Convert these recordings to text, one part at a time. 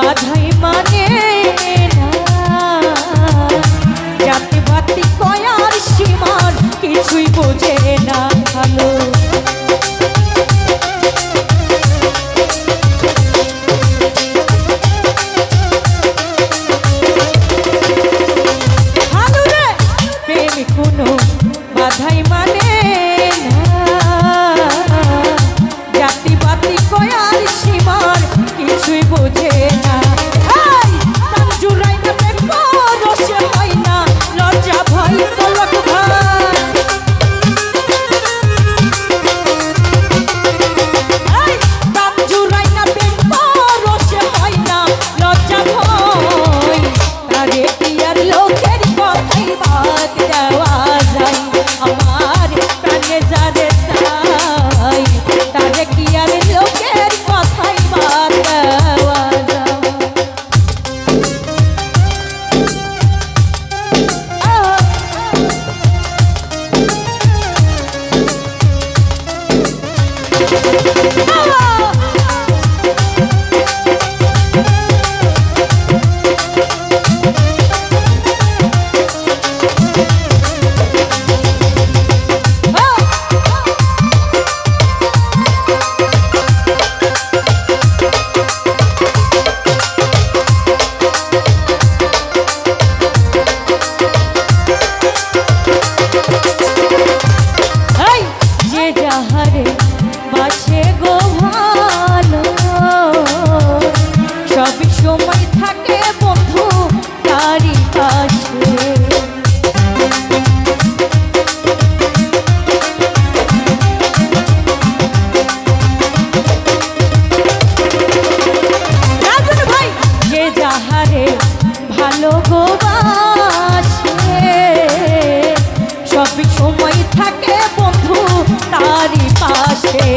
বাধাই মানে না, জাতি বাতি কয়ার সীমার কিছুই বোঝে না ভালো। কোনো বাধাই মানে না, জাতি বাতি কয়ার সীমার কিছুই বোঝে না। জুড়াই না রসে হয় না লজ্জা ভাই তলক ভাই, জুড়াই না রসে হয় না লজ্জা ভয়, তারে কি আর লোকের কথাই বাদ দেওয়া যায়, আমার প্রাণে যারে চাই তারে কি আর লোকের কথাই বাদ দেওয়া যায়। যাহারে বাসে গো ভালো, সবই সময় থাকে বন্ধু তারি পাশে। রাজন ভাই যে যাহারে ভালো গো বাসে, সবই সময় থাকে বন্ধু তারি পাশে।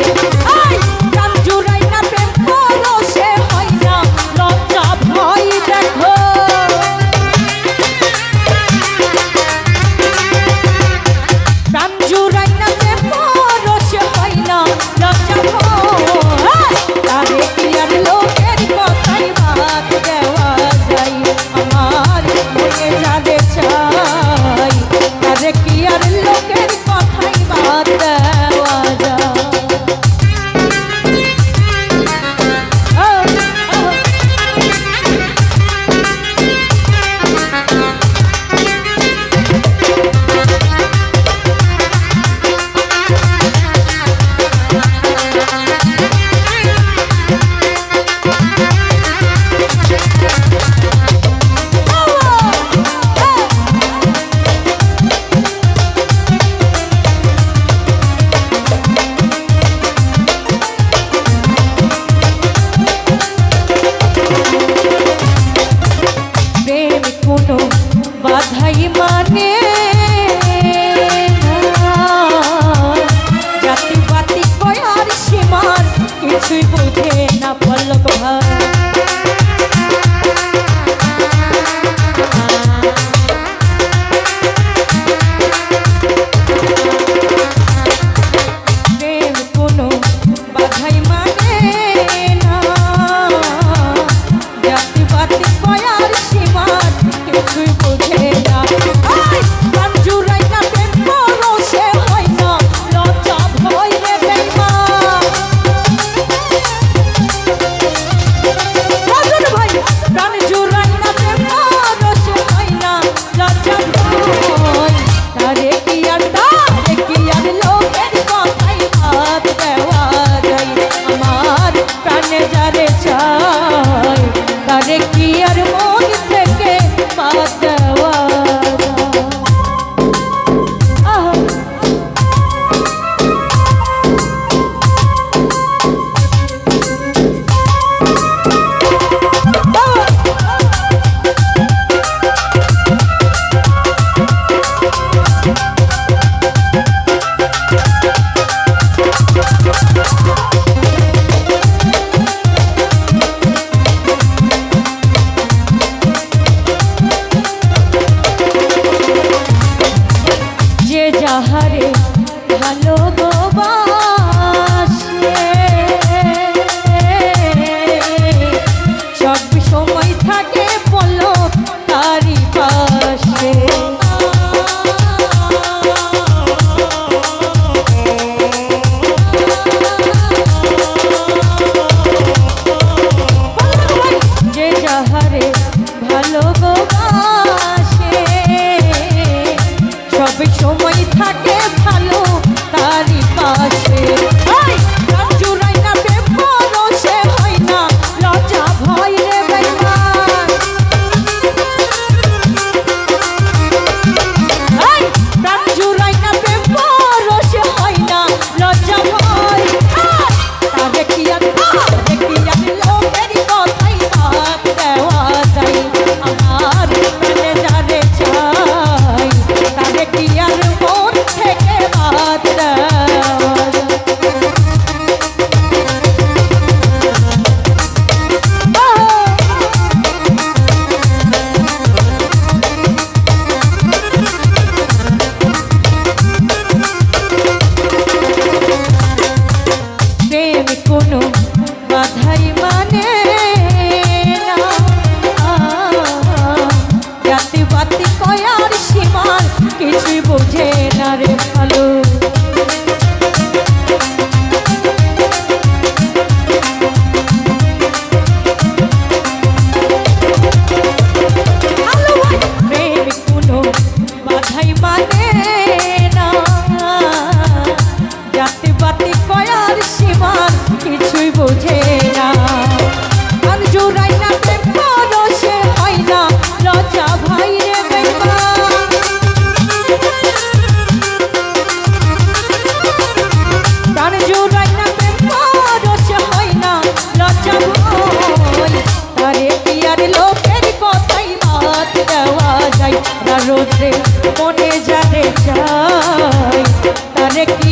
কিছুই বোঝে না। আর জোড়াই না প্রেম পরশে হয় না লজ্জা ভাই রে বেইমা। তার জোড়াই না প্রেম পরশে হয় না লজ্জা ভাই। তারে কি আর লোকের কথাই বাদ দেওয়া যায় না রোদ্রে মনে জানে যায়। তারে কি